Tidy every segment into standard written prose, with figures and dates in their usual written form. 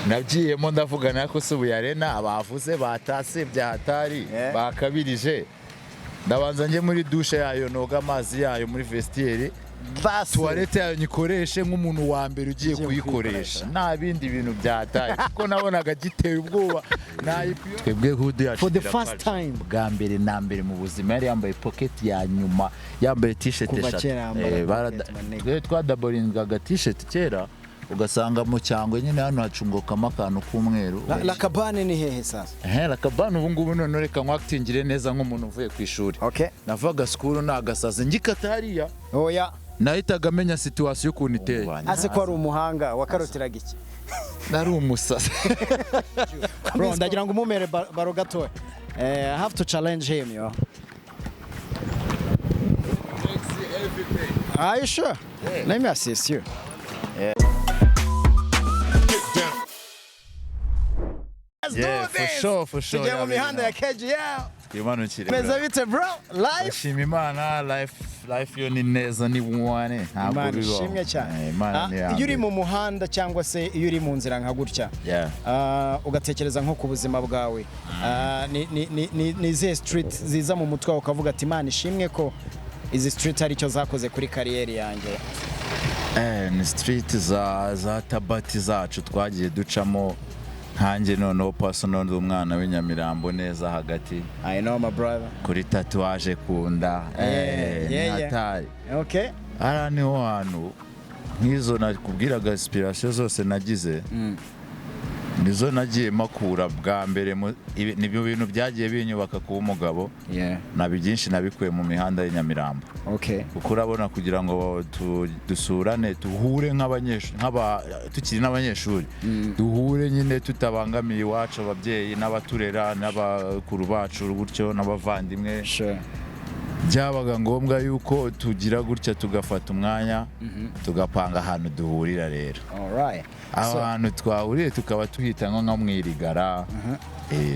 Nabyiyemo ndavugana ko subu yarena abavuze batase byahatari bakabirije. Ndabanza nje muri douche yayo noga amazi yayo muri vestiaire. Toilette yayo nyikoreshe nk'umuntu wa mbere ugiye kuyikoresha. Nta bindi bintu byataye. Kuko nabonaga giteye ubwoba. Twebwe hudu yacu. For the first time bwa mbere na mbere mu buzima yari yambaye pocket ya nyuma, yambaye t-shirt eshatu. Twadaboringaga t-shirt kera. Ugasanga mu cyangwe nyine hano hacungokamo akantu k'umweru. La cabane ni hehe sasa? La cabane ubu ngubu none reka nkwaktingire neza nk'umuntu uvuye ku ishuri. Okay. Navaga school nagasaze ngikata hariya. Oya. Nahitaga menya situation ukuntu iteye. Ase ko ari umuhanga wakaroteraga iki? Nari umusasa. Bro, ndagira ngo umumere baro gatoya. I have to challenge him, yo. Are you sure? Yeah. Let me assist you. Yeah. Yeah, for sure. Tujye mu mihanda ya KGL. Twimanukire. Meza bite bro? Life. Ashima Imana, life yo ni neza ni bwane. Imana ishimwe cyane. Iyo uri mu muhanda cyangwa se iyo uri mu nzira nka gutya. Ugatekereza nko ku buzima bwawe. Ni ze street ziza mu mutwe ukavuga ati Imana ishimwe ko izi street ari cyo zakoze kuri career yanjye. Ni street za tabati zacu twagiye ducamo. Hanjye noneho personal umwana w'inyamirambo neza hagati. I know my brother. Kuri tatuage kunda. Natari. Okay. Ara niho hantu nk'izo nakubwiraga inspiration zose nagize. Nizo nagiye makura bwa mbere nibyo bintu byagiye binyubaka kuba umugabo. Nabi byinshi nabikuye mu mihanda y'Inyamirambo. Okay. Kuko urabona kugira ngo dusurane tuhure tukiri n'abanyeshuri. Duhure nyine tutabangamiye iwacu ababyeyi n'abaturera n'abakuru bacu gutyo n'abavandimwe. Byabaga ngombwa yuko tugira gutya tugafata umwanya tugapanga ahantu duhurira rero. Alright. Ahantu twahuriye tukaba tuhita nko mwirigara.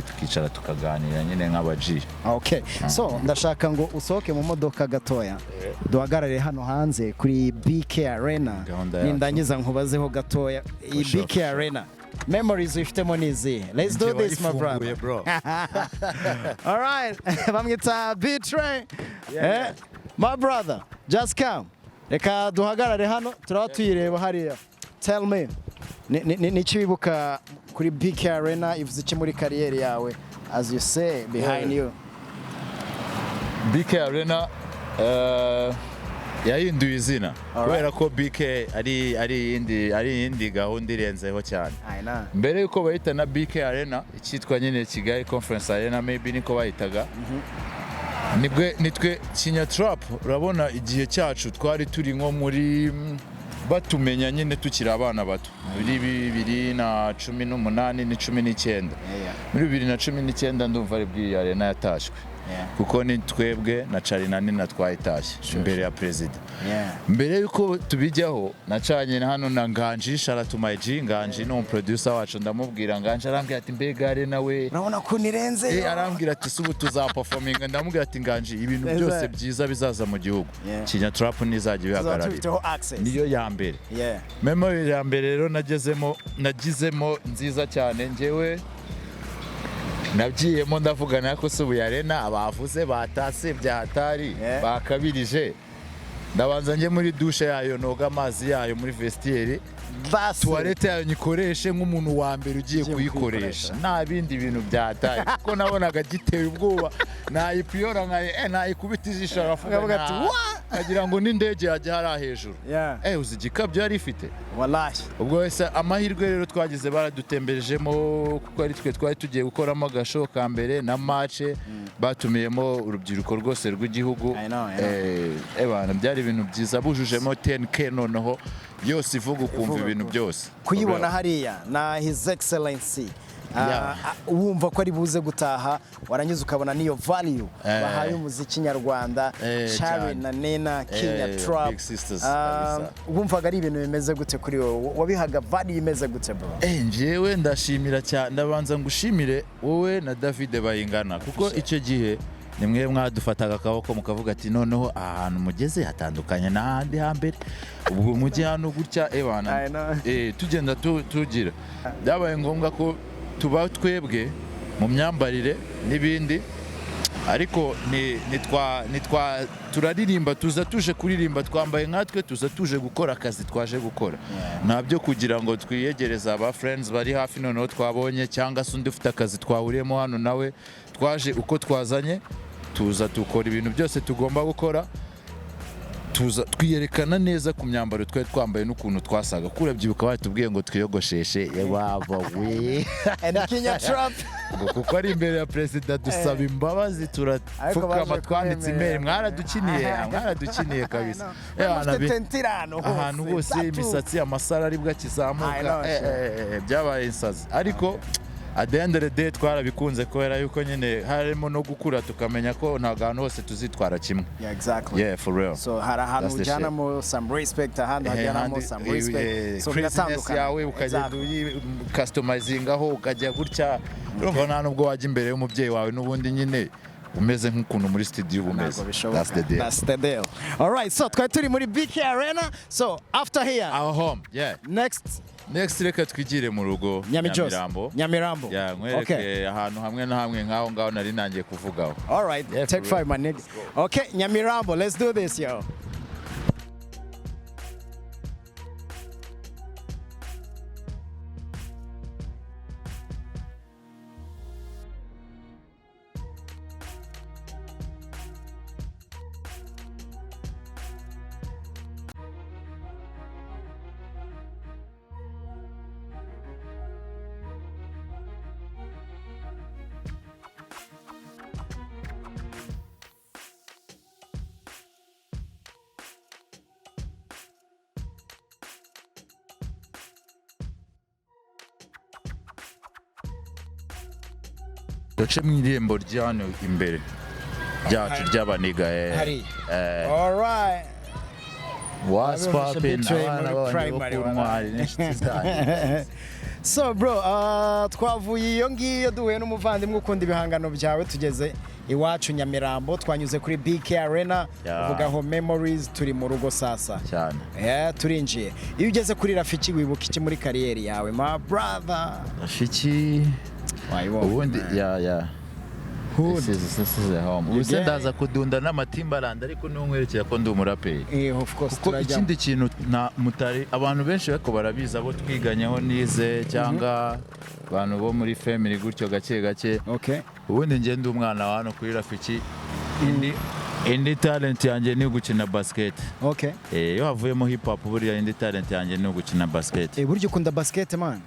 Tukicara tukaganira nyine nk'abaji. Okay. So ndashaka ngo usohoke mu modoka gatoya. Duhagarare hano hanze kuri BK Arena. Nindangiza nkubazeho gatoya. I BK Arena. Memories ifitemo nizi. Let's do this my brother. All right. Bamwita B-Threy. My brother, just come. Reka duhagarare hano turaba tuyireba hariya. Tell me. Ni kibibuka kuri BK Arena ivuze iki muri career yawe as you say behind you? BK Arena yahinduye izina kubera ko BK ari indi gahunda irenzeho cyane. Mbere yuko bahita na BK Arena icyitwa nyine Kigali Conference Arena maybe niko bahitaga. Nitwe Kinya Trap urabona igihe cyacu twari turi nko muri batumenya nyine tukiri abana bato muri 2018 ni 19 muri 2019 ndumva ari bwi Arena yatashywe kuko ni twebwe na Charina ni natwayitashye imbere ya president. Mbere yuko tubijyaho nacanye hano na Nganji Sharatumaji. Nganji no producer wacu ndamubwira Nganji arambwira ati mbega Arena we urabona ko nirenze. Arambwira ati subu tuzaperforminga. Ndamubwira ati Nganji ibintu byose byiza bizaza mu gihugu Kinya Trap nizajya bihagararira. Niyo ya mbere. Memory ya mbere rero nagizemo nziza cyane njyewe. Nabyiyemo ndavugana ko subu yarena abavuze batase byahatari bakabirije. Ndabanza nje muri douche yayo noga amazi yayo muri vestiaire. Toilette yayo nyikoreshe nk'umuntu wa mbere ugiye kuyikoresha. Nta bindi bintu byataye. Kuko nabonaga giteye ubwoba. Nayipiyora nayikubita ijisho aravuga ati agira ngo n'indege yajya hari hejuru. Uzigikabyo yari ifite. Wallahi. Ubwo wese amahirwe rero twagize baradutemberejemo kuko ari twe twari tugiye gukoramo agasho ka mbere na match batumiyemo urubyiruko rwose rw'igihugu. Bana byari ibintu byiza bujujemo 10k noneho yose ivuga ukumva ibintu byose. Kuyibona hariya na His Excellency. Wumva ko ari buze gutaha warangiza ukabona niyo value bahaye umuziki nyarwanda. Shari na Nena Kinya Trap. Wumvaga ari ibintu bimeze gute kuri wowe? Wabihaga value imeze gute bro? Njyewe ndashimira cyane. Ndabanza ngushimire wowe na David Bayingana kuko icyo gihe nimwe mwadufataga akaboko mukavuga ati noneho ahantu mugeze hatandukanye n'ahandi hambere ubu mujye hano gutya ebana tugenda tugira byabaye ngombwa ko tuba twebwe mu myambarire n'ibindi ariko turaririmba tuza tuje kuririmba twambaye nkatwe tuza tuje gukora akazi twaje gukora ntabyo kugira ngo twiyegereza aba friends bari hafi noneho twabonye cyangwa se undi ufite akazi twahuriyemo hano nawe twaje uko twazanye tuza tukora ibintu byose tugomba gukora tuza twiyerekana neza ku myambaro twari twambaye n'ukuntu twasaga kurabyibuka batubwiye ngo twiyogosheshe waba we kuko ari imbere ya perezida dusaba imbabazi turapfukama twanditse email mwaradukiniye kabisa ahantu hose imisatsi amasara aribwo akizamuka byabaye insazi ariko at the end of the day twarabikunze kubera yuko nyine harimo no gukura tukamenya ko nta hantu hose tuzitwara kimwe. Yeah, for real. So hari ahantu ujyanamo some respect, ahandi hajyanamo some respect. So craziness yawe ukagenda customizingaho ukajya gutya urumva nta nubwo wajya imbere y'umubyeyi wawe n'ubundi nyine umeze nk'ukuntu muri studio umeze. That's the deal. All right, so twari turi muri BK Arena. So after here our home. Yeah. Next reka twigire mu rugo Nyamirambo. Yeah, nkwereke ahantu hamwe na hamwe ngaho ngaho nari nangiye kuvugaho. All right, yeah, take 5 my nigga. Okay, Nyamirambo, let's do this, yo. Doce mu irembo ryano imbere ryacu ry'abaniga all right. What's poppin'? So bro, twavuye iyo ngiyo duhuye n'umuvandimwe ukunda ibihangano byawe tugeze iwacu Nyamirambo twanyuze kuri BK Arena uvugaho memories turi mu rugo sasa cyane turinjiye. Iyo ugeze kuri Rafiki wibuka iki muri kariyeri yawe my brother? Rafiki ubundi this is a home. Ubuse ndaza kudunda n'amatimbalanda ariko n'umwerekera ko ndi umuraperi. Of course ikindi kintu na mutari abantu benshi bako barabiza abo twiganyeho nize cyangwa abantu bo muri family gutyo gake. Okay. Ubundi nge ndi umwana wa hano kuri Rafiki indi talent yanjye ni gukina basket. Okay. Iyo havuyemo hip hop buriya indi talent yanjye ni gukina basket. Buryo ukunda basket man?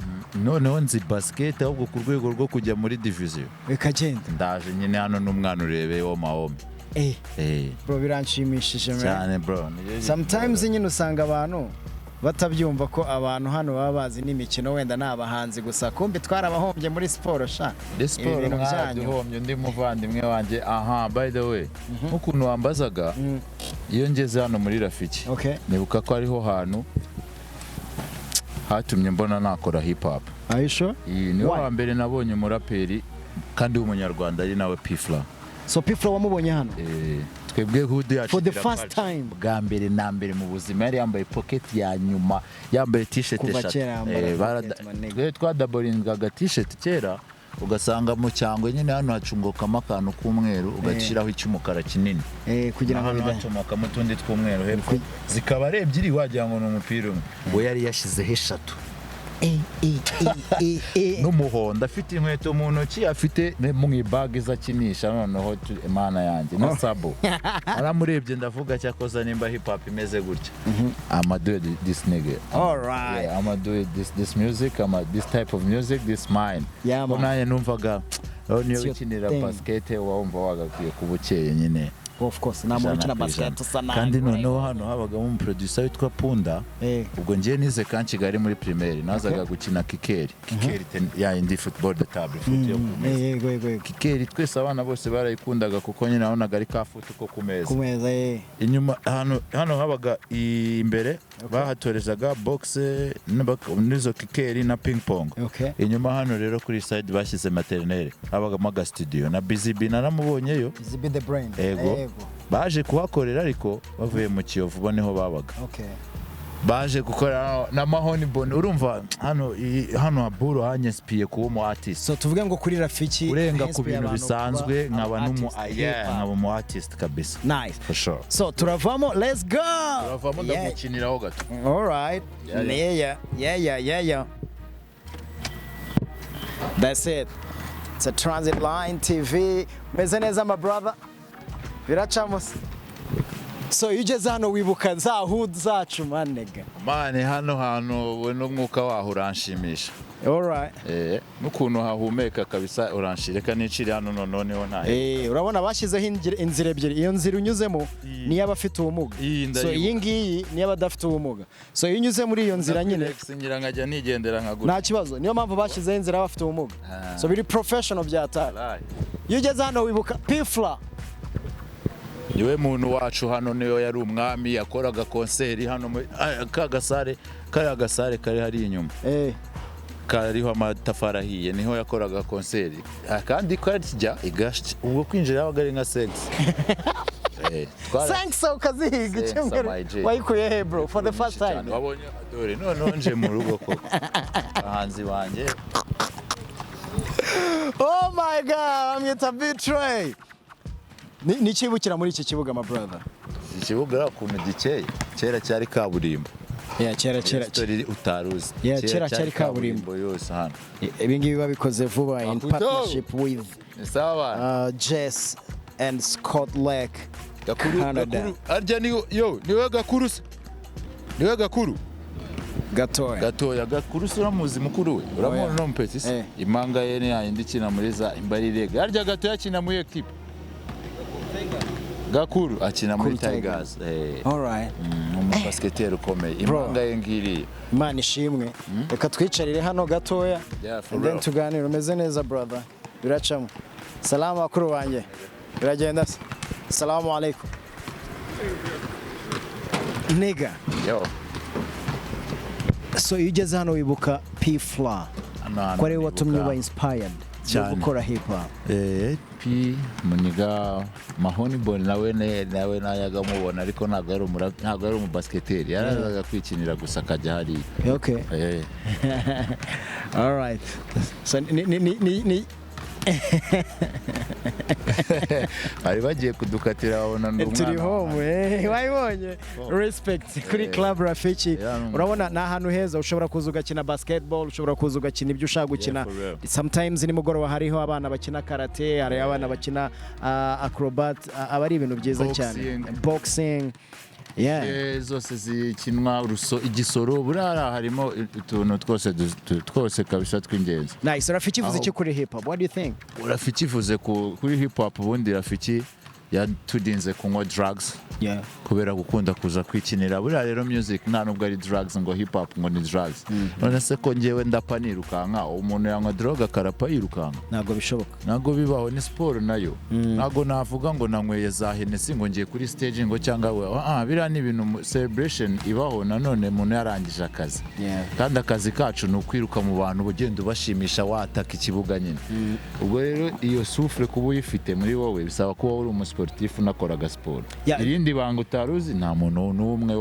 Noneho nzi basket ahubwo ku rwego rwo kujya muri division. Kagenda. Ndaje nyine hano n'umwana urebe wo mahome. Bro biranshimishije cyane bro. Sometimes nyine usanga abantu batabyumva ko abantu hano baba bazi n'imikino wenda n'abahanzi gusa kumbe twarabahombye muri siporo sha. Siporo naraduhombye ndi muvandimwe wanjye by the way ukuntu wambazaga iyo ngeze hano muri Rafiki nibuka ko ariho hantu hatumye mbona nakora hip hop. Aisho? Ni wa mbere nabonye umuraperi kandi w'umunyarwanda ari nawe P-Fla. So P-Fla wamubonye hano? Twebwe hood yacu for the first time bwa mbere na mbere mu buzima yari yambaye pocket ya nyuma yambaye t-shirt eshatu twadaboringaga t-shirt kera ugasanga mu cyangwe nyine hano hacungokamo akantu k'umweru ugaciraho icy'umukara kinini kugira ngo hacumokamo utundi tw'umweru hepfo zikaba ari ebyiri wagira ngo ni umupira umwe we yari yashizeho eshatu n'umuhondo afite inkweto mu ntoki afite mu ibag izakinisha noneho imana yanjye na sabo aramurebye ndavuga cyakoza nimba hip hop imeze gutya I'ma do this nigga. All right. Yeah, I'ma do this music, this type of music, this mine. Yeah, man. Naye numvaga niyo ukinira basket wumva wagakwiye kubukeye nyine of course nta muntu ukina basket usa nabi kandi noneho hano habagamo umuproducer witwa Punda ubwo ngiye nize kan Kigali muri primaire nazaga gukina kikeri ya indi football de table foot yo kumeza kikeri twese abana bose barayikundaga kuko nyine nabonaga ari ka foot ko kumeza inyuma hano habaga imbere bahatorezaga boxe nizo kikeri na ping pong inyuma hano rero kuri side bashyize maternelle habagamo aga studio na BZB naramubonyeyo BZB the brain baje kuhakorera ariko bavuye mu Kiyovu bo niho babaga baje gukora na mahoni bone urumva hano aburo hanyespiye kuba mu artist so tuvuge ngo kuri Rafiki urenga ku bintu bisanzwe nkaba mu artist kabisa nice for sure so turavamo let's go turavamo ndagukiniraho gato all right yeah that's it. It's a Transit Line TV. Meze neza my brother. Biracamos. So ugeze hano wibuka za hood zacu manega. Mane hano we n'umwuka waho uranshimisha. All right. N'ukuntu hahumeka kabisa uranshireka n'iciri hano noneho nta. Urabona bashizeho inzira ebyiri. Iyo nzira unyuzemo ni y'abafite ubumuga. So iyi ngiyi ni y'abadafite ubumuga. So iyo unyuze muri iyo nzira nyine ngira nkajya nigendera nkagura. Nta kibazo. Niyo mpamvu bashizeho inzira y'abafite ubumuga. So biri professional byatara. Iyo ugeze hano wibuka P-Fla. Niwe muntu wacu hano niyo yari umwami yakoraga konseri hano kariya gasare kari hari inyuma kariho amatafari ahiye niho yakoraga konseri kandi kajya igashya ubwo kwinjira yabaga ari nka sex thanks ukazihiga icyumweru wayikuye he bro for the first time wabonye dore none nje mu rugo ko ahanzi banjye oh my god amwita B-Threy ni kibukira muri iki kibuga my brother ikibuga ukuntu gikeye kera cyari kaburimbo kera utaruzi kera cyari kaburimbo yose hano ibi ngibi babikoze vuba in partnership with Jess and Scott Lake Canada Ajyanye niwe gakuru niwe gakuru gatoya gakuru uramuzi mukuru we uramubona no mpetisi imanga ye ni yindi kina muri za imbarirege harya gatoya kina muri equipe Gakuru akina muri Tigers all right basketero ukomeye imanga ye ngiri Imana ishimwe reka twicarire hano gatoya and then tuganire umeze neza brother biracamo salamu bakuru wanjye biragenda assalamu alaikum nigga so ugeze hano wibuka P-Fla ko ari watumye uba inspired yo gukora hip hop P muniga mahoni bone nawe nayaga mubona ariko ntago ari umubasketeri yarazaga kwikinira gusa kajya hari all right so ni ari bagiye kudukatira babona ndumwana turi home wayibonye respect kuri club Rafiki urabona na ahantu heza ushobora kuza ugakina basketball ushobora kuza ugakina ibyo ushaka gukina sometimes ni mugoroba hariho abana bakina karate hari abana bakina acrobat abari ibintu byiza cyane boxing zose zikinwa igisoro burara harimo utuntu twose kabisa tw'ingenzi nice Rafiki ivuze iki kuri hip hop what do you think Rafiki ivuze kuri hip hop ubundi Rafiki yatudinze kunywa drugs kubera gukunda kuza kwikinira buriya rero music nta nubwo ari drugs ngo hip hop ngo ni drugs none se ko ngewe ndapa nirukanka umuntu yanywa droga karapa yirukanka ntabwo bishoboka ntabwo bibaho ni sport nayo ntabwo navuga ngo nanyweye za Hennessy ngo ngiye kuri stage ngo cyangwa biriya ni ibintu celebration ibaho nanone umuntu yarangije akazi kandi akazi kacu ni ukwiruka mu bantu ugenda ubashimisha wataka ikibuga nyine ubwo rero iyo souffle kuba uyifite muri wowe bisaba kuba uri umusportif unakoraga sport irindi banga utaruzi nta muntu n'umwe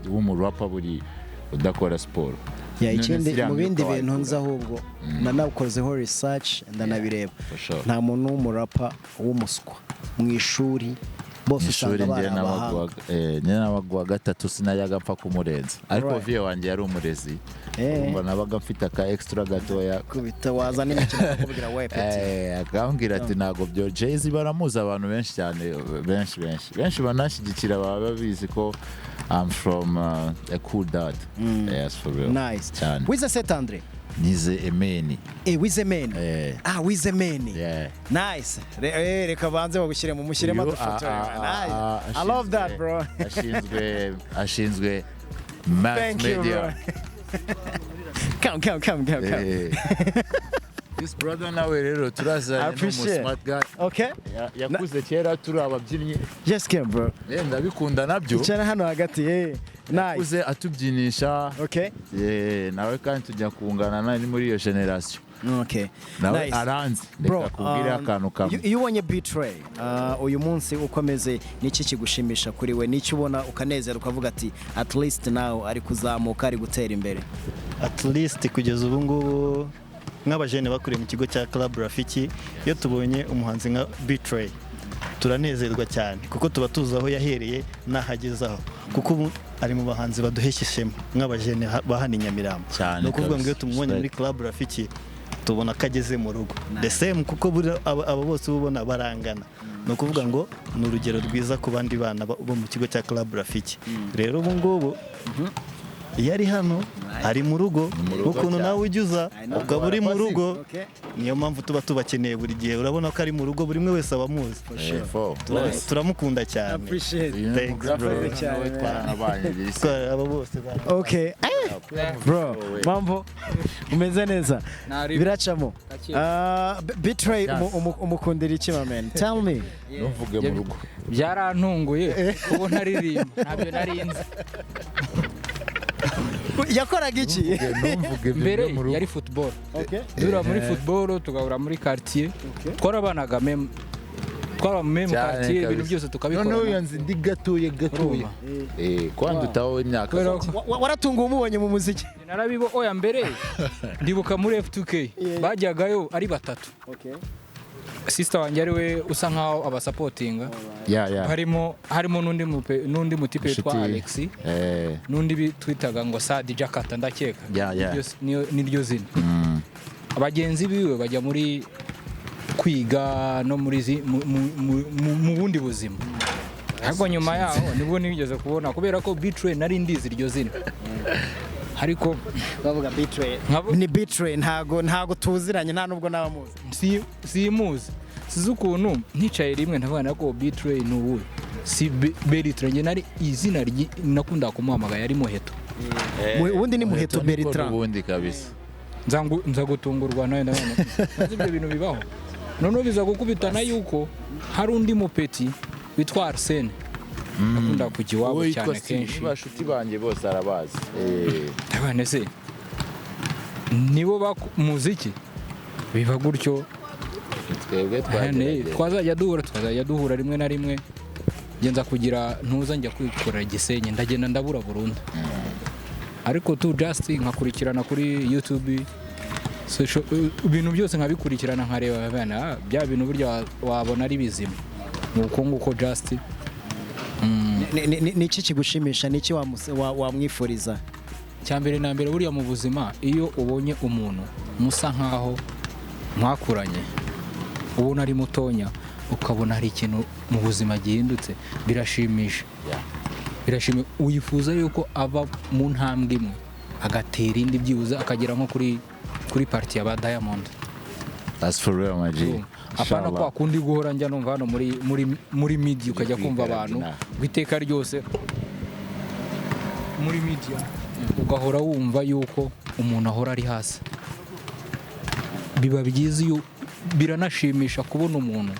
w'umurapa buri udakora sport ikindi mu bindi bintu nza ahubwo nanakozeho research ndanabireba nta muntu w'umurapa w'umuswa mu ishuri bose usanga barabahanga nabagwa gatatu sinayaga mpfa kumurenza ariko vie wanjye yari umurezi ngo nabaga mfite ka extra gatoya kubita waza n'imikino akubwira wepeti akambwira ati nago byo Jay-Z baramuza abantu benshi cyane benshi banashigikira baba babizi ko I'm from a cool dad. Yes, for real. Nice. Cyane. Wize set Andre nize emeni. Wize meni. Wize meni. Yeah. Nice. Reka banze bagushyire mu mushyiremo amafoto. Nice. I love that, bro. Ashinzwe mass media. Come. This brother nawe rero turazanye no smart guy. Okay. Yakuze kera turi ababyinnyi. Yes, bro. Ndabikunda nabyo. Icara hano hagati. Nice. Yakuze atubyinisha. Okay. Nawe kandi tujya kungana nani muri iyo generation. Okay. Nawe Nice. aranze. Bro, Reka kubwire akantu kamwe. iyo ubonye B-Threy uyu munsi ukomeze niki kigushimisha kuri we, niki ubona ukanezera ukavuga ati at least now ari kuzamuka ari gutera imbere. At least kugeza ubu ngubu nk'abajene bakuriye mu kigo cya Club Rafiki, iyo tubonye umuhanzi nka B-Threy turanezerwa cyane kuko tuba tuzi aho yahereye n'ahagezaho, kuko ubu ari mu bahanzi baduhesha ishema nk'abajene bahana Nyamirambo. No kuvuga ngo iyo tumubonye muri Club Rafiki tubona ko ageze mu rugo the same, kuko aba bose ubona barangana. No kuvuga ngo ni urugero rwiza ku bandi bana bo mu kigo cya Club Rafiki. Rero ubu ngubu iyo ari hano ari mu rugo, ukuntu nawe ujyuza ukaba uri mu rugo, niyo mpamvu tuba tubakeneye buri gihe. Urabona ko ari mu rugo, buri umwe wese aba amuzi. Turamukunda cyane. Aba bose. Okay. Bro, mambo umeze neza? Biracamo. B-Threy umukundira iki man? Tell me. Ntuvuge mu rugo. Byarantunguye kuko ntaririmba, ntabyo narinze. Yakoraga iki? Mbere yari football. Dura muri football tugahura muri quartier. Twarabanaga meme. Twaramume mu quartier ibintu byose tukabikora. None yanze ndi gatuye. Kwanda utaho imyaka. Waratunga umubonye mu muziki? Narabibo oya mbere. Ndibuka muri F2K. Bajyagayo ari batatu. Sister wanjye ari we usa nkaho abasupportinga. Harimo nundi mutipe witwa Alex. Nundi twitaga ngo Sadi Jakarta ndakeka. Niryo zina. Abagenzi biwe bajya muri kwiga no muri mu bundi buzima. Ariko nyuma yaho nibwo nigeze kubona kubera ko B-Threy nari ndizi iryo zina. Ariko bavuga B-Threy ni B-Threy ntago tuziranye, nta nubwo nabamuzi. Simuzi. Sizi ukuntu nticaye rimwe ntabana ko B-Threy nuwe. Si B-Threy nge nari izina nakunda kumuhamagara yari Muheto. Ubundi ni Muheto Bertrand. Ubundi kabisa. Nza gutungurwa nawe ndabona. Ibyo bintu bibaho. None biza gukubitana yuko hari undi mupeti witwa Arsene. Nakunda kujya iwabo cyane kenshi. Bashuti banjye bose arabazi. Abane se nibo muziki biva gutyo. Twazajya duhura rimwe na rimwe. Genza kugira ntuza njya kwikorera Gisenyi, ndagenda ndabura burundu. Ariko tu just nkakurikirana kuri YouTube, ibintu byose nkabikurikirana nkareba abana bya bintu burya wabona ari bizima. Nuko nguko just Niki kigushimisha, niki wamwifuriza? Cyambere na mbere buriya mu buzima, iyo ubonye umuntu musa nkaho mwakuranye, ubona ari mutonya, ukabona hari ikintu mu buzima gihindutse, birashimisha. Uyifuza yuko aba mu ntambwe imwe agatera indi byibuza akagera nko kuri party ya Diamond. That's for real, my G. Apana kwa kundi guhora njya numva hano muri media ukajya kumva abantu gwiteka ryose muri media ugahora wumva yuko umuntu ahora ari hasi. Biba byiza iyo biranashimisha kubona umuntu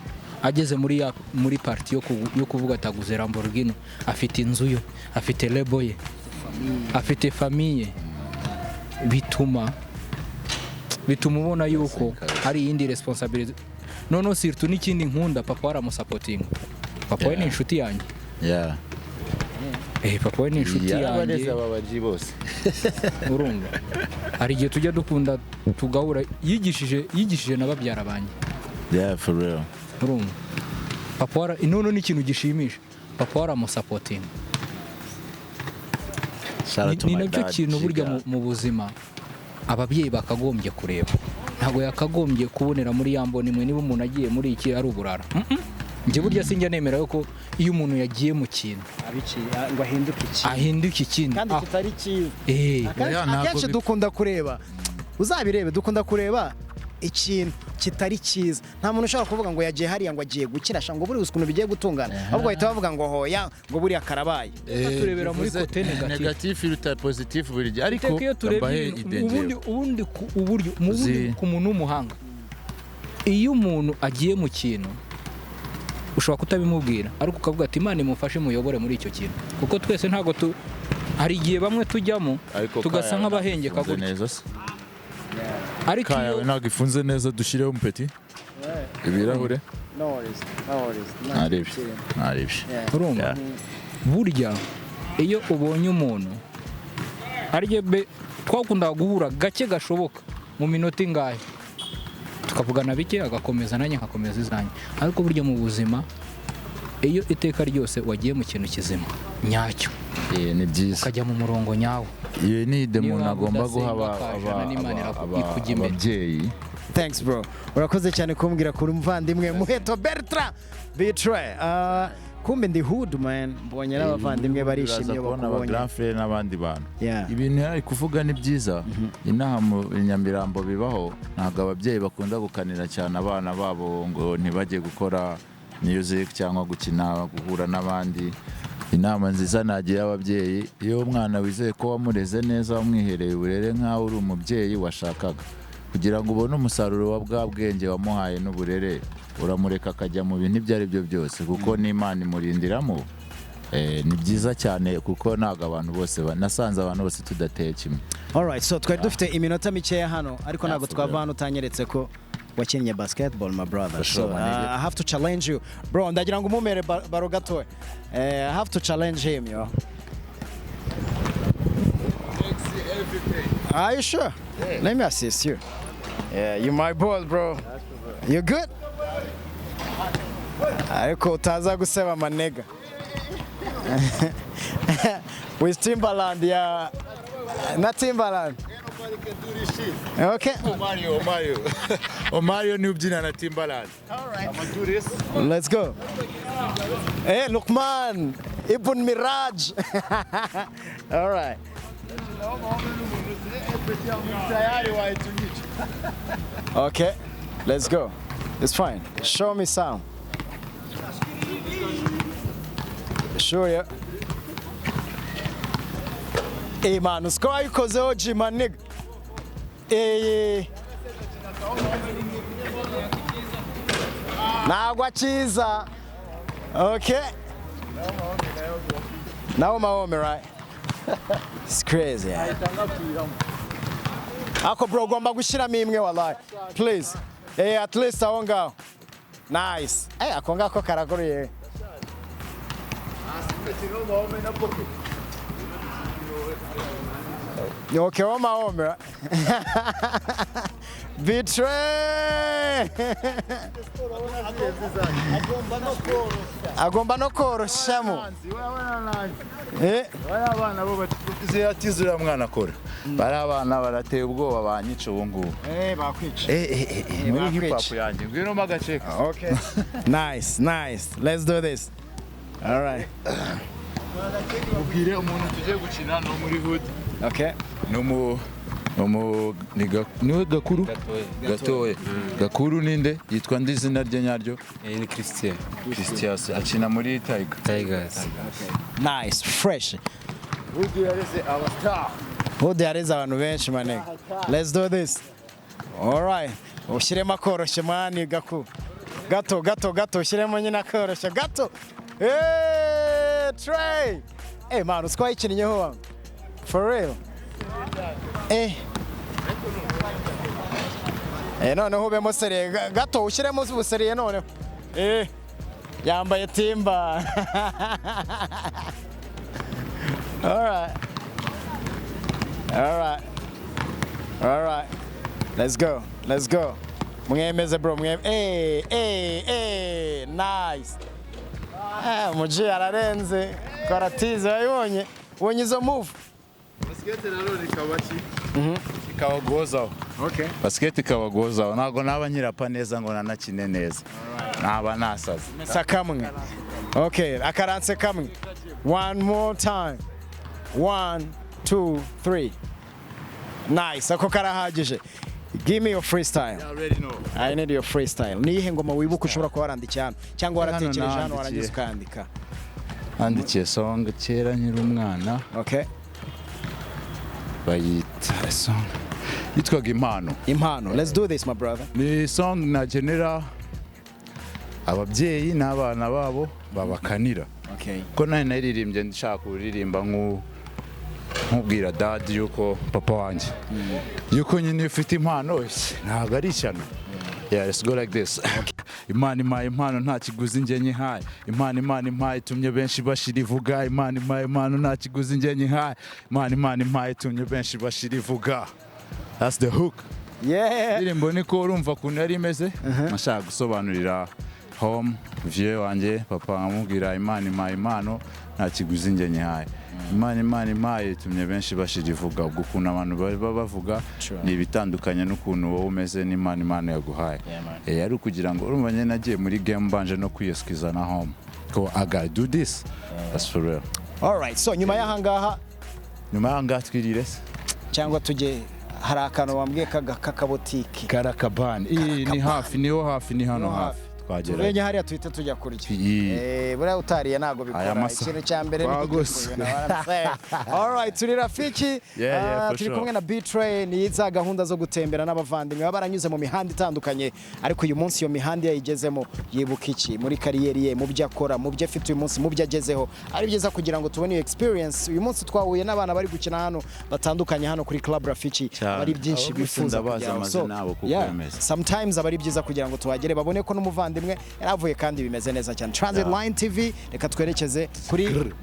ageze muri party yo kuvuga ataguze Lamborghini, afite inzu yo, afite lebo ye, afite famille. Bituma ubona yuko hari indi responsibility. Nono surtout n'ikindi nkunda, papa waramusupportinga. Papa we ni inshuti yanjye. Papa we ni inshuti yanjye. Yabaneze ababaji bose. Urumva hari igihe tujya dukunda tugahura, yigishije nababyara banjye. For real. Urumva papa nono n'ikintu gishimisha, papa waramusupportinga. Ni nabyo kintu burya mu buzima ababyeyi bakagombye kureba. Ntago yakagombye kubonera muri yambo nimwe niba umuntu agiye muri iki ari uburara. Nje burya sinjya nemera yuko iyo umuntu yagiye mu kintu ngo ahinduke ikindi kandi kitari cyiza. Akenshi dukunda kureba uzabirebe dukunda kureba ikintu kitari cyiza nta muntu ushobora kuvuga ngo yagiye hariya ngo agiye gukirasha ngo buri ukuntu bigiye gutungana ahubwo bahita bavuga ngo hoya ngo buriya karabaye turebera muri kote negative iruta positive buri gihe ariko ubundi ku muntu w'umuhanga iyo umuntu agiye mu kintu ushobora kutabimubwira ariko ukavuga ati Imana imufashe muyobore muri icyo kintu kuko twese ntago hari igihe bamwe tujyamo tugasa nk'abahengeka gutya ariko iyo ntabwo ifunze neza dushyireho umupeti ibirahure ntarebye urumva burya iyo ubonye umuntu arye twakundaga guhura gake gashoboka mu minota ingahe tukavugana bike agakomeza nanjye nkakomeza izanjye ariko burya mu buzima iyo iteka ryose wagiye mu kintu kizima nyacyo ni byiza ukajya mu murongo nyawo iyo ni ide umuntu agomba guha ababyeyi. Thanks bro, urakoze cyane kumbwira kuri umuvandimwe Muheto Bertrand B-Threy. Kumbe ndi hood man, mbonye n'abavandimwe barishimye bakubonye grand frère n'abandi bantu. Ibintu ari kuvuga ni byiza. Inaha mu Nyamirambo bibaho ntago ababyeyi bakunda gukanira cyane abana babo ngo ntibajye gukora music cyangwa gukina guhura n'abandi. Inama nziza nagiye ababyeyi iyo umwana wizeye ko wamureze neza wamwihereye uburere nkaho uri umubyeyi washakaga kugira ngo ubone umusaruro wa bwa bwenge wamuhaye n'uburere uramureka akajya mu bintu ibyo ari byo byose kuko n'Imana imurindiramo. Ni byiza cyane kuko ntago abantu bose nasanze abantu bose tudateye kimwe. Alright, so twari dufite iminota mikeya hano ariko ntago twava hano utanyeretse ko wakinnye basketball my brother. So I have to challenge you bro, ndagira ngo umumere baro gatoya. I have to challenge him yo. Are you sure? Yeah. Let me assist you. Yeah, you my boy bro. You good? Ariko utaza guseba manega. With Timbaland ya na Timbaland. Okay. Mario ni ubyina na Timbaland. All right. Let's go. Hey, Lukman, Ibn Miraj. All right. Okay, let's go. It's fine. Show me some. Show ya. Hey man, usko ayikoze oji man nigga. Hey. Nagwa chiza. Okay. Now my home, right? It's crazy. Ako bro, gomba gushiramo imwe wallahi. Please. Hey, at least aho ngaho. Nice. Hey, ako ngako karaguriye. Okay, on my home, right? B-Threy. Agomba no koroshamo. Abana bo batizira mwana kora. Bari abana barateye ubwoba banyica ubu ngubu. Bakwica. Muri hip hop yanjye. Ngwino magaceka. Okay. Nice, nice. Let's do this. All right. Ubwire umuntu tujye gukina no muri hood. Okay. Niwe Gakuru? Gatoya. Gakuru ninde? Yitwa ndizina rye nyaryo? Ni Christian. Christian akina muri Tigers. Nice, fresh. Hood yareze our star. Hood yareze abantu benshi manega. Let's do this. All right. Ushiremo akoroshye mani Gaku. Gato ushiremo nyine akoroshye. Gato. Hey, Trey. Hey man, uswayikinnyeho wangu. For real. Noneho ube museriye gato ushyiremo ubuseriye noneho. Yambaye timba. All right. Let's go. Mwemeze bro, nice. Muji ararenze. Karatize wayibonye. Ubonye izo move. Basket rero rikabaki. Ikabagozaho. Okay. Basket ikabagozaho. Ntago naba nyirapa neza ngo nanakine neza. Naba nasaze. Sakamwe. Okay, akaranse kamwe. One more time. 1, 2, 3. Nice, ako karahagije. Give me your freestyle. I already know. I need your freestyle. Niyihe ngoma wibuka ushobora kuba warandikiye hano cyangwa waratekereje hano warangiza ukandika? Andikiye song kera nkiri umwana. Okay. Bayita song yitwaga Impano. Let's do this, my brother. Ni song nagenera ababyeyi n'abana babo babakanira. Okay. Ko nari naririmbye ndishaka kuririmba nkubwira dad yuko papa wanjye yuko nyine ufite impano ntabwo ari ishyano. Yeah, let's go like this. Imana impaye impano nta kiguzi njye nyihaye. Imana impaye itumye benshi bashira ivuga. Imana impaye impano nta kiguzi njye nyihaye. Imana impaye itumye benshi bashira ivuga. That's the hook. Yeah. Ndirimbo niko urumva ukuntu yari imeze. Nashaka gusobanurira home vie wanjye papa amubwira Imana impaye impano nta kiguzi njye nyihaye. Imana impaye itumye benshi bashira ivuga. Ubwo ukuntu abantu baba bavuga ni ibitandukanye n'ukuntu wowe umeze n'Imana yaguhaye. Yari kugira ngo urumva nyine nagiye muri game banje no kwiyeskiza na home. Ko I gotta do this. That's for real. All right, so nyuma y'ahangaha twirire cyangwa tujye hari akantu wambwiye kakabotiki Karakabani. Ni hafi ni hano hafi. Twagera. Turenye hariya tuhita tujya kurya. Buriya utariye ntago bikora. Ikintu cya mbere ni All right, turi rafiki. Turi kumwe na B-Threy ni za gahunda zo gutembera n'abavandimwe baba baranyuze mu mihanda itandukanye ariko uyu munsi iyo mihanda yayigezemo yibuka iki muri kariyeri ye mu byo akora mu byo afite uyu munsi mu byo agezeho ari byiza kugira ngo tubone iyo experience. Uyu munsi twahuye n'abana bari gukina hano batandukanye hano kuri Club Rafiki bari byinshi bifuza kujyaho. So sometimes abari byiza kugira ngo tuhagere babone ko n'umuvandimwe yaravuye kandi bimeze neza cyane. Transit Line TV reka twerekeze kuri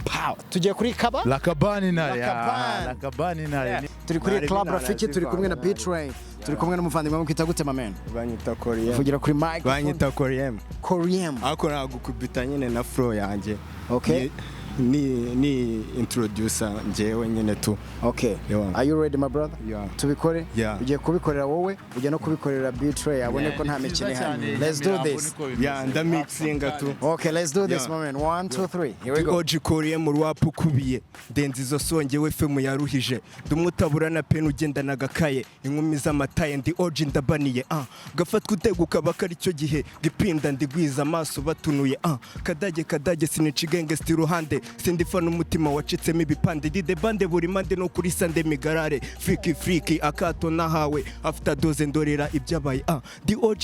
tugiye kuri Lakabani turi kuri Club Rafiki turi kumwe na B-Threy turi kumwe n'umuvandimwe mukita gute mamen banyita Koriem vugira kuri mic banyita Koriem ako nagukubita nyine na flow yanjye. Okay. Ni introducer njyewe nyine tu. Okay. Are you ready my brother? Yeah. Tubikore? Yeah. Ugiye kubikorera wowe ujya no kubikorera B-Threy abone ko nta mikino ihari. Let's do this. Yeah, nda mixinga tu. Okay, let's do this moment. 1 2 3. Here we go. Oji Koriem rwapukubiye denzi zo songewe femu yaruhije dumutabura na pen ugenda nagakaye inkumi z'amataye ndi oji ndabaniye gafatwa uteguka bakari cyo gihe gipinda ndigwiza amaso batunuye kadage sinicigenge sti ruhande sindifana umutima wacitsemo ibipande dide bande buri mande no kuri sande migarare friki akato nahawe after doze ndorera ibyabaye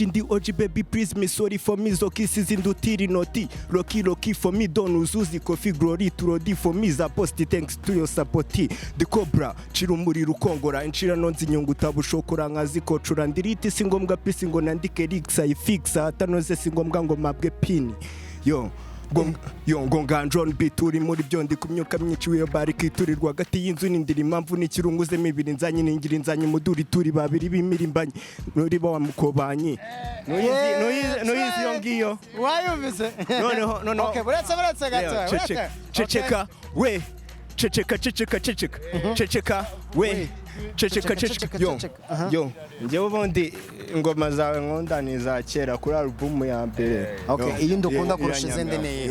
ndi oji baby please me sorry for me zo kisses indutiri noti rocky for me don uzuzi coffee glory turodi for me za post thanks to your support the cobra cirumuri rukongora inshira nonzi nyungu tabushokora nkazi kocura ndiriti singombwa pisi ngo nandike rixa ifixa atanoze singombwa ngo mabwe pin yo nganjon bituri muri byo ndi kumyuka myinshi wiyo bariki turirwa gati y'inzu n'indiri impamvu n'ikirunguze mibiri nzanye ningira nzanye muduri turi babiri bimirimbanye nuri ba mukobanyi noyizi yongiyo wayumvise no okay buretse gato ceceka we ceceka we ceceka yo njyewe ubundi ingoma zawe nkunda ni za kera kuri album ya mbere. Okay, iyi ndukunda kurusha izindi ni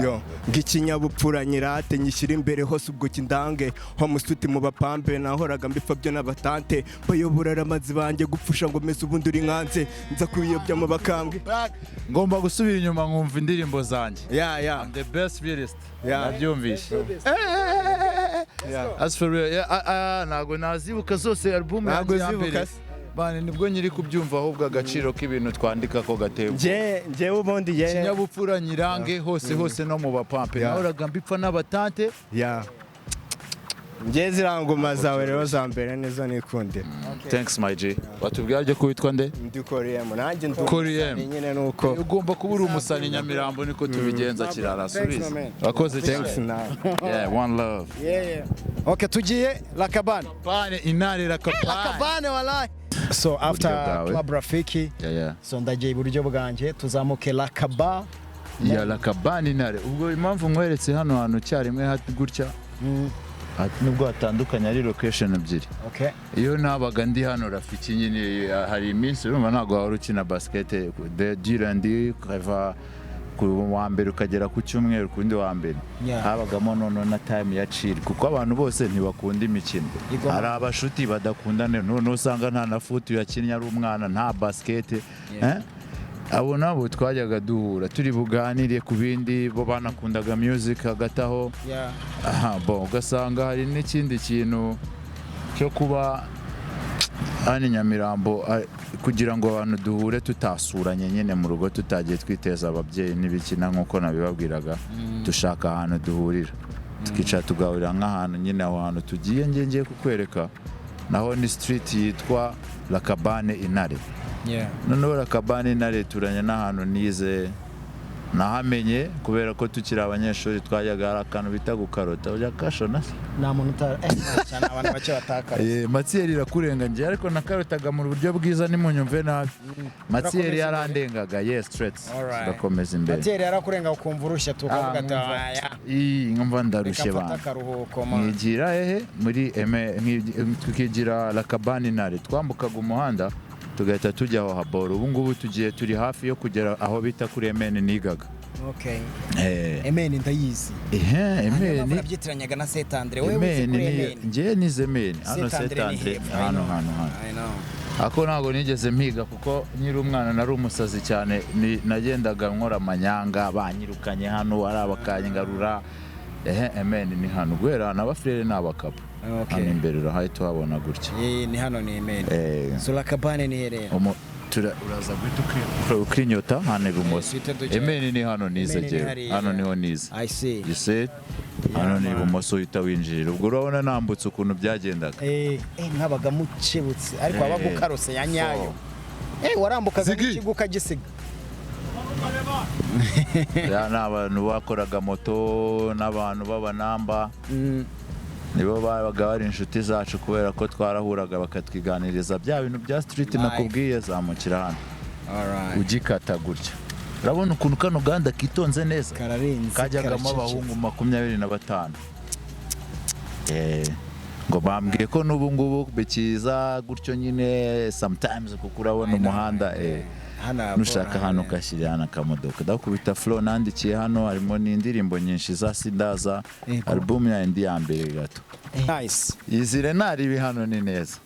yo ngikinyabupfura nyirate nyishyira imbere hose ubwo kindange ho musuti mu bapambe nahoraga mbipfa byo n'abatante bayobora ramazi banjye gupfusha ngo meze ubundi uri nkanze nza kubiyobya mu bakambwe ngomba gusubira inyuma nkumva indirimbo zanjye. I'm the best lyricist. Nabyumvishe. As for real, nago nazibuka zose album yanjye ya mbere. Bane nibwo nyiri kubyumva ahubwo agaciro k'ibintu twandika ko gatebo. Njye ubundi kinyabupfura nyirange hose no mu bapampe. Nahoraga mbipfa n'abatante. Njye zirangoma zawe rero za mbere nizo nikundira. Thanks my G. Watubwira byo kwitwa nde? Ndi Koriem. Nanjye ndi Koriem. Nyine nuko ugomba kubura umusani Nyamirambo niko tubigenza kirara subiza. Wakoze thanks na. Yeah, one love. Yeah. Okay, tugiye Lakabani. Bane inare Lakabani wallahi. So after Club Rafiki, so ndagiye iburyo bwanjye tuzamuke Lakaba. Lakabani nare. Ubwo impamvu nkweretse hano hantu cyarimwe hati gutya. Nubwo hatandukanye ari location ebyiri. Okay. Iyo nabaga ndi hano Rafiki nyine hari iminsi urumva ntago wari ukina basket de Durandi Creva ku wa mbere ukagera ku cyumweru kundi wa mbere habagamo none na time ya chill kuko abantu bose ntibakunda imikino hari abashuti badakunda none usanga nta na foot yakinnye ari umwana nta basket abo nabo twajyaga duhura turi buganire ku bindi bo banakundaga music hagataho ugasanga hari n'ikindi kintu cyo kuba hano Nyamirambo kugira ngo abantu duhure tutasuranye nyine mu rugo tutagiye twiteza ababyeyi n'ibikina nk'uko nabibabwiraga dushaka ahantu duhurira tukicara tugahurira nk'ahantu nyine aho hantu tugiye ngiye kukwereka naho ni street yitwa La Cabane Intare noneho La Cabane Intare turanye n'ahantu nize nahamenye kubera ko tukiri abanyeshuri twajyaga hari akantu bita gukarota ujya kashona nta muntu cyane abantu bake batakara Matiyeri irakurengangiye ariko nakarotaga mu buryo bwiza nimunyumve nabi Matiyeri yarandengaga straight ndakomeza imbere Matiyeri yarakurenga ukumva urushya tukavuga ati nkumva ndarushye bana nkigira muri tukigira La Cabane Intare twambukaga umuhanda tugahita tujya aho haboro ubu ngubu tugiye turi hafi yo kugera aho bita kuri Emeni nigaga Emeni ndayizi Emeni nabyitiranyanga na Saint Andre ngiye nize Emeni hano Saint Andre hano ako ntago nigeze mpiga kuko nyiri umwana nari umusazi cyane nagendaga nkora amanyanga banyirukanye hano ari abakangarura Emeni ni hano guhera n'abafrere n'abakapa hano imbere urahaye tuhabona gutya ni hano ni Emeni so La Cabane ni herera uraza guhita ukrinyota hano ibumoso Emeni ni hano nize jewe hano niho nize I see you see hano ni ibumoso uhita winjirira ubwo urabona nambutse ukuntu byagendaga nkabaga mucebutse ariko abagukarose ya nyayo warambukaga n'ikigo ukagisiga n'abantu bakoraga moto n'abantu b'abanamba nibo babaga bari inshuti zacu kubera ko twarahuraga bakatwiganiriza bya bintu bya street nakubwiye zamukira hano ugikata gutya urabona ukuntu kano ganda kitonze neza kajyagamo abahungu 25 ngo bambwiye ko n'ubu ngubu bikiza gutyo nyine sometimes kuko urabona umuhanda nushaka hano kashyirana akamodoka ndakubita flow nandikiye hano harimo n'indirimbo nyinshi za Sindaza album ya indi ya mbere gato nice izire nari hano ni neza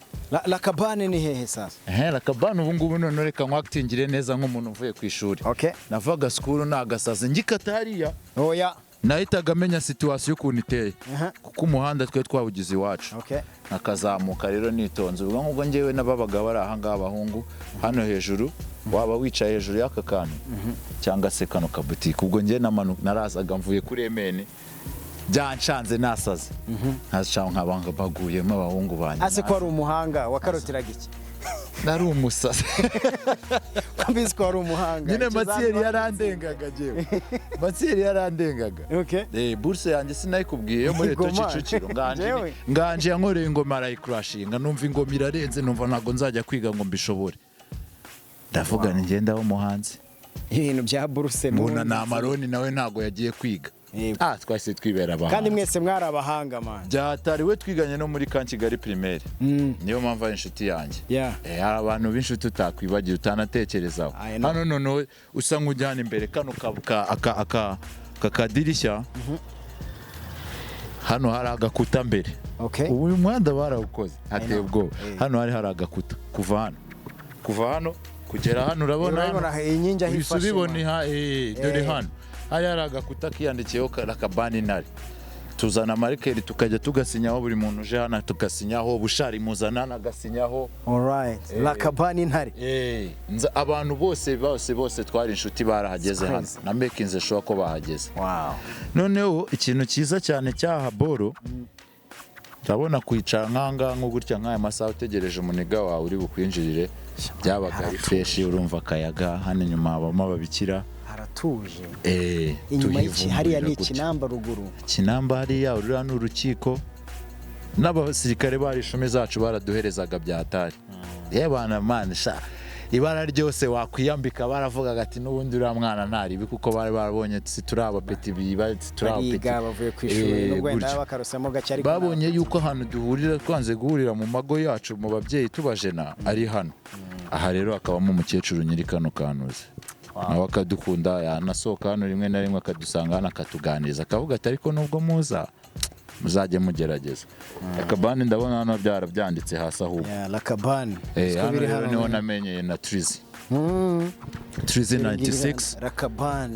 La Cabane ni hehe sasa La Cabane ubu ngubu none reka nkwaktingire neza nk'umuntu uvuye ku ishuri navaga school nagasaze ngikata hariya nahitaga menya situation ukuntu iteye kuko umuhanda twe twawugize iwacu nakazamuka rero nitonze ubwo ngubwo ngewe nababaga bari aha ngaha abahungu hano hejuru waba wicaye hejuru y'aka kantu cyangwa se kano kabutike ubwo ngewe narazaga mvuye kuri Emeni byanshanze nasaze ntacaho nkabanga baguyemo abahungu banye ase ko ari umuhanga wakaroteraga iki nari umusazi kwambizi ko ari umuhanga nyine Matiyeri yarandengaga jewe Matiyeri yarandengaga bourse yanjye sinayikubwiye yo muri Kicukiro nganje yankoreye ingoma arayicrashinga numva ingoma irarenze numva ntago nzajya kwiga ngo mbishobore ndavuga ni ngenda wo muhanzi ibintu bya bourse mbona na Maroni nawe ntago yagiye kwiga twase twibera abantu kandi mwese mwari abahanga man byatariwe twiganye no muri Kigali primaire niyo mpamvu ari inshuti yanjye abantu b'inshuti utakwibagira utanatekerezaho hano none usa nk'ujyana imbere kano kakadirishya hano hari agakuta mbere uyu muhanda barawukoze hateye ubwoba hano hari agakuta kuva hano kugera hano urabona inkingi aho ifashe dore hano hari agakuta kiyandikiyeho La Cabane Intare tuzana marikeri tukajya tugasinyaho buri muntu uje hano tugasinyaho bushari muzana nagasinyaho La Cabane Intare abantu bose twari inshuti barahageze hano na makinze sure ko bahageze noneho ikintu cyiza cyane cyaha boro Turabona kwicara nkanga nko gutya nk'aya masaha utegereje umuniga wawe uri bukwinjirire byabaga ari fresh urumva akayaga hano inyuma habamo ababikira haratuje inyuma hariya ni Kinamba ruguru Kinamba hariya urura n'urukiko n'abasirikare bari ishumi zacu baraduherezaga byatari yebana man sha ibara ryose wakwiyambika baravugaga ati n'ubundi uriya mwana ntaribi kuko bari barabonye turaba peti biba turaba peti bavuye ku ishuri n'ubwenda bakarosamo gace ariko babonye yuko hano duhurira twanze guhurira mu mago yacu mu babyeyi tubajena ari hano aha rero akabamo umukecuru nyiri kano kanuze nawe akadukunda yanasohoka hano rimwe na rimwe akadusanga hano akatuganiriza akavuga ati ariko nubwo muza muzajye mugerageza Lakabani ndabona hano byanditse hasi ahubwo Lakabani hano niho namenyeye na Trizi Trizi 96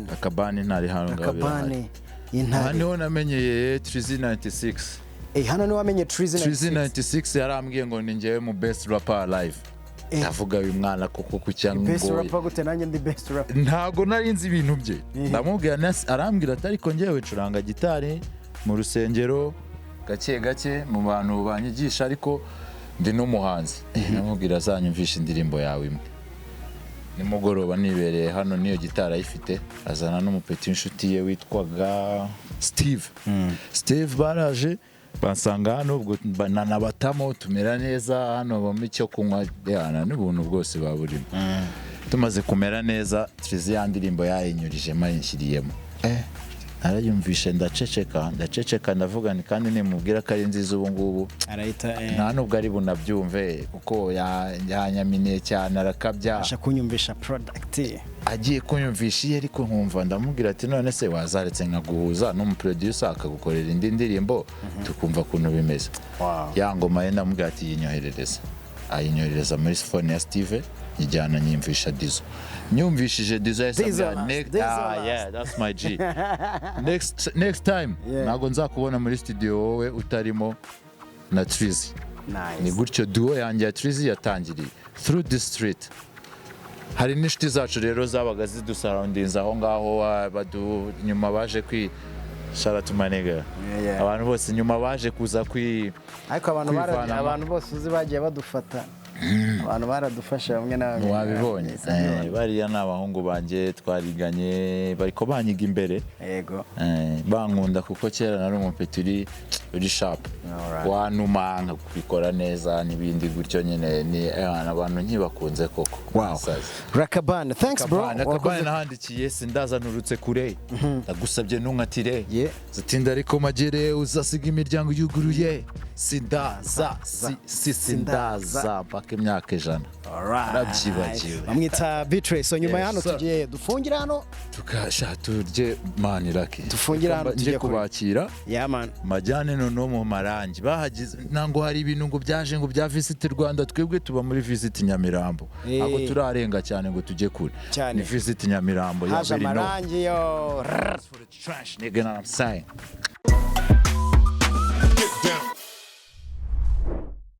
Lakabani ntari hano Lakabani hano niho namenyeye Trizi 96 hano niho wamenye Trizi 96 yarambwiye ngo ni njyewe mu best rapper alive ndavuga uyu mwana koko ku cyangwa best rapper gute nanjye ndi best rapper ntago nari nzi ibintu bye ndamubwira arambwira ati ariko njyewe ncuranga gitari mu rusengero gake gake mu bantu banyigisha ariko ndi n'umuhanzi namubwira azanyumvisha indirimbo yawe imwe nimugoroba nibereye hano niyo gitari ayifite azana n'umupeti inshuti ye witwaga Steve baraje bansanga hano ubwo nanabatamo tumera neza hano bamwe icyo kunywa n'ubuntu bwose baburimo tumaze kumera neza Trizi ya ndirimbo yayinyurije mayinshyiriyemo arayumvishe ndaceceka ndavuga ni kandi nimubwira ko ari nziza ubu ngubu nta nubwo ari bunabyumve kuko yanyaminiye cyane arakabya asha kunyumvisha product agiye kunyumvisha iye ariko nkumva ndamubwira ati none se wazaretse nkaguhuza n'umuproducer akagukorera indi ndirimbo tukumva kuntu bimeze ya ngoma ye ndamubwira ati ayinyoherereza muri phone ya Steve njyana nyimvisha Dizo nyumvishije Dizo yeah that's my G next time nago nzakubona muri studio wowe utarimo na Trizi ni gutyo duo yanjye ya Trizi yatangiriye through the street hari n'inshuti zacu rero zabaga zidusurroundings aho ngaho nyuma baje shout to my nigga abantu bose nyuma baje kuza ariko abantu bose uzi bagiye badufata abantu baradufasha bamwe n'abamwe wabibonye bariya n'abahungu banjye twariganye bariko banyiga imbere yego bankunda kuko kera nari umupeturi uri sharp wanumanga kubikora neza nibindi gutyo nyine ni abantu nkibakunze koko Lakabani thanks bro Lakabani nahandikiye sindazanurutse kure ndagusabye ntunkatire zatinda ariko magere uzasiga imiryango yuguruye sindaza paka imyaka 100 arabyibagiwe bamwita B-Threy so nyuma ya hano tugiye dufungira hano tukasha turye mani laki dufungira hano tugiye kubakira man majyane no mu marangi bahagize nango hari ibintu ngo byaje ngo bya Visit Rwanda twebwe tuba muri Visit Nyamirambo ntabwo turarenga cyane ngo tujye kure ni Visit Nyamirambo ya amarangi yo for the trash nigga I'm saying